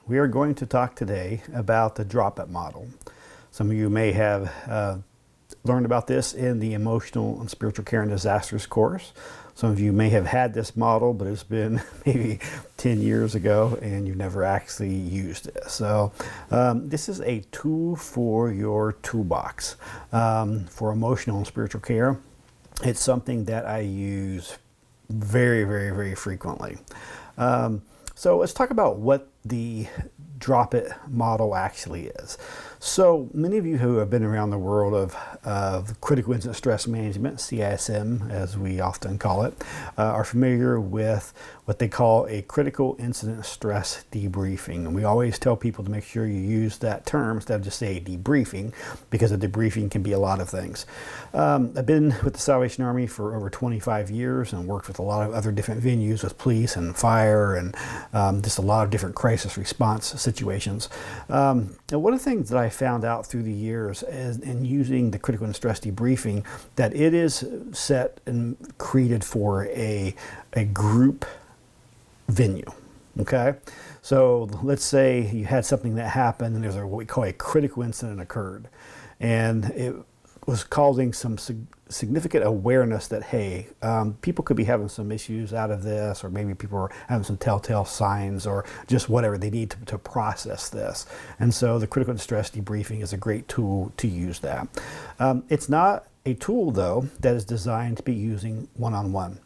We are going to talk today about the DROPIT model. Some of you may have learned about this in the Emotional and Spiritual Care and Disasters course. Some of you may have had this model, but it's been maybe 10 years ago and you've never actually used it. So this is a tool for your toolbox for emotional and spiritual care. It's something that I use very frequently. So let's talk about what the DROPIT model actually is. So many of you who have been around the world of critical incident stress management, CISM as we often call it, are familiar with what they call a critical incident stress debriefing. And we always tell people to make sure you use that term instead of just say debriefing, because a debriefing can be a lot of things. I've been with the Salvation Army for over 25 years and worked with a lot of other different venues with police and fire and just a lot of different crisis response situations. And one of the things that I found out through the years is in using the critical and stress debriefing, that it is set and created for a group venue. Okay, so let's say you had something that happened and there's what we call a critical incident occurred, and it was causing some significant awareness that, hey, people could be having some issues out of this, or maybe people are having some telltale signs, or just whatever they need to process this. And so the critical stress debriefing is a great tool to use that. It's not a tool, though, that is designed to be using one-on-one.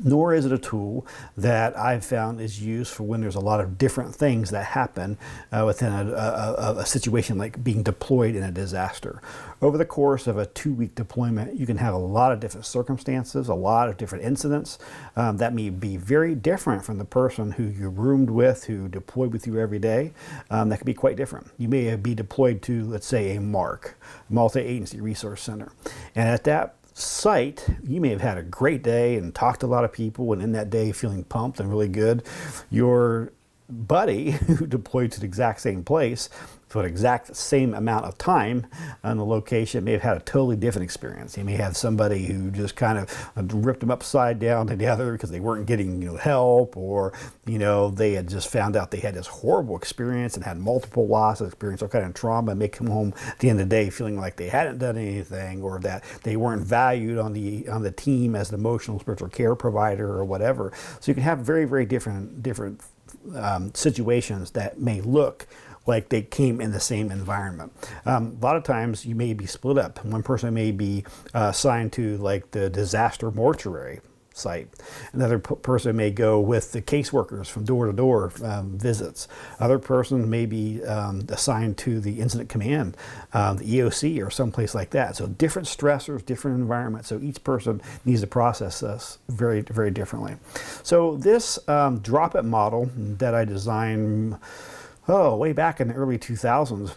Nor is it a tool that I've found is used for when there's a lot of different things that happen within a situation like being deployed in a disaster. Over the course of a 2-week deployment, you can have a lot of different circumstances, a lot of different incidents that may be very different from the person who you roomed with, who deployed with you every day. That could be quite different. You may be deployed to, let's say, a MARC, Multi-Agency Resource Center. And at that site, you may have had a great day and talked to a lot of people, and in that day feeling pumped and really good. Your buddy who deployed to the exact same place for the exact same amount of time on the location may have had a totally different experience. You may have somebody who just kind of ripped them upside down together because they weren't getting help, or they had just found out they had this horrible experience and had multiple losses, experienced all kind of trauma, and may come home at the end of the day feeling like they hadn't done anything, or that they weren't valued on the team as an emotional spiritual care provider or whatever. So you can have very different situations that may look like they came in the same environment. A lot of times you may be split up. One person may be assigned to like the disaster mortuary site. Another person may go with the caseworkers from door to door visits. Other person may be assigned to the incident command, the EOC or someplace like that. So different stressors, different environments. So each person needs to process this very differently. So this DROPIT model that I designed way back in the early 2000s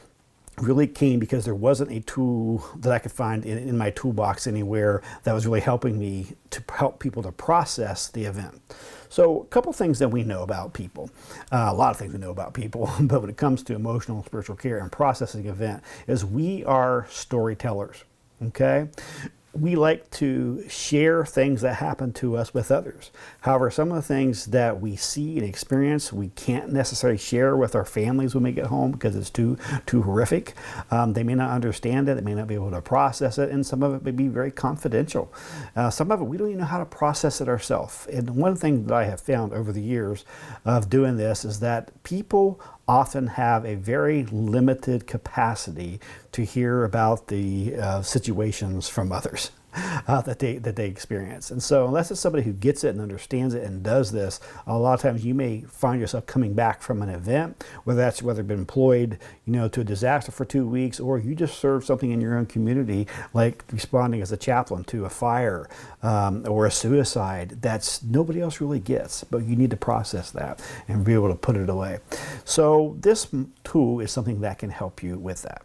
really came because there wasn't a tool that I could find in my toolbox anywhere that was really helping me to help people to process the event. So a couple things that we know about people, a lot of things we know about people, but when it comes to emotional and spiritual care and processing event, is we are storytellers, okay? We like to share things that happen to us with others. However, some of the things that we see and experience, we can't necessarily share with our families when we get home because it's too horrific. They may not understand it. They may not be able to process it. And some of it may be very confidential. Some of it, we don't even know how to process it ourselves. And one thing that I have found over the years of doing this is that people often have a very limited capacity to hear about the situations from others that they experience. And so unless it's somebody who gets it and understands it and does this, a lot of times you may find yourself coming back from an event, whether you've been employed to a disaster for 2 weeks, or you just serve something in your own community, like responding as a chaplain to a fire or a suicide that's nobody else really gets, but you need to process that and be able to put it away. So this tool is something that can help you with that.